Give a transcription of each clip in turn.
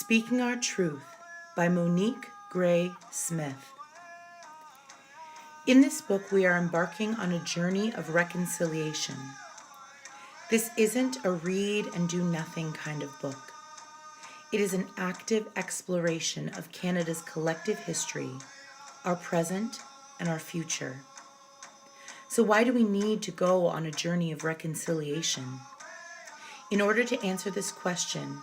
Speaking Our Truth by Monique Gray Smith. In this book, we are embarking on a journey of reconciliation. This isn't a read and do nothing kind of book. It is an active exploration of Canada's collective history, our present, and our future. So why do we need to go on a journey of reconciliation? In order to answer this question,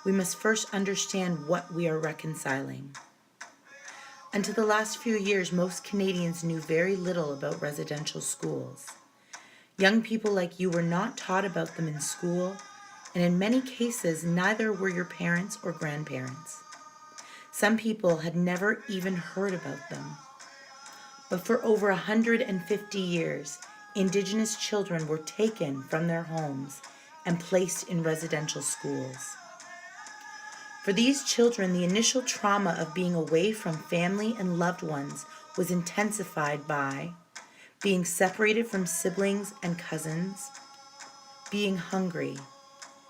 we must first understand what we are reconciling. Until the last few years, most Canadians knew very little about residential schools. Young people like you were not taught about them in school, and in many cases, neither were your parents or grandparents. Some people had never even heard about them. But for over 150 years, Indigenous children were taken from their homes and placed in residential schools. For these children, the initial trauma of being away from family and loved ones was intensified by being separated from siblings and cousins, being hungry.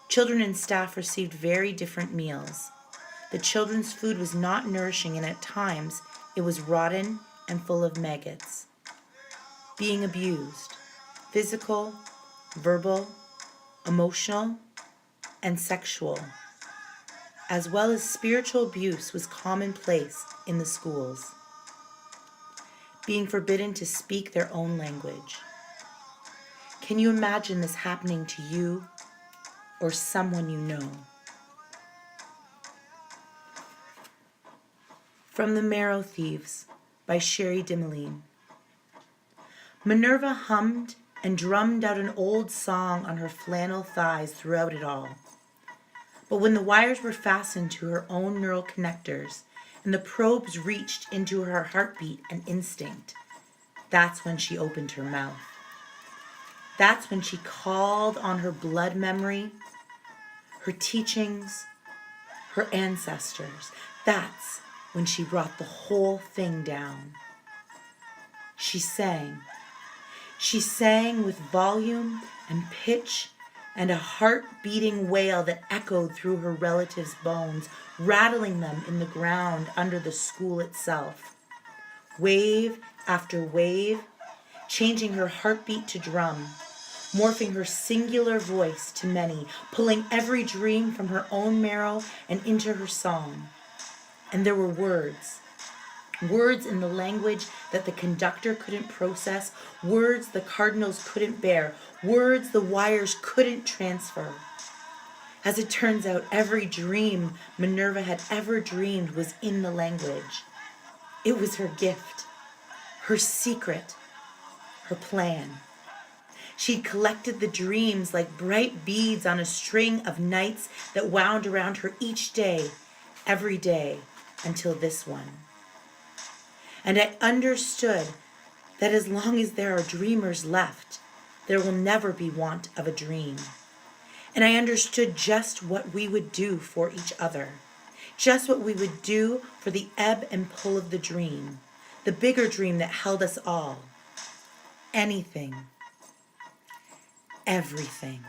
Children and staff received very different meals. The children's food was not nourishing, and at times it was rotten and full of maggots. Being abused, physical, verbal, emotional, and sexual, as well as spiritual abuse, was commonplace in the schools. Being forbidden to speak their own language. Can you imagine this happening to you or someone you know? From the Marrow, Thieves by Sherry Dimeline. Minerva hummed and drummed out an old song on her flannel thighs throughout it all. But when the wires were fastened to her own neural connectors and the probes reached into her heartbeat and instinct, that's when she opened her mouth. That's when she called on her blood memory, her teachings, her ancestors. That's when she brought the whole thing down. She sang. She sang with volume and pitch and a heart-beating wail that echoed through her relatives' bones, rattling them in the ground under the school itself. Wave after wave, changing her heartbeat to drum, morphing her singular voice to many, pulling every dream from her own marrow and into her song. And there were words. Words in the language that the conductor couldn't process, words the cardinals couldn't bear, words the wires couldn't transfer. As it turns out, every dream Minerva had ever dreamed was in the language. It was her gift, her secret, her plan. She'd collected the dreams like bright beads on a string of nights that wound around her each day, every day, until this one. And I understood that as long as there are dreamers left, there will never be want of a dream. And I understood just what we would do for each other, just what we would do for the ebb and pull of the dream, the bigger dream that held us all. Anything, everything.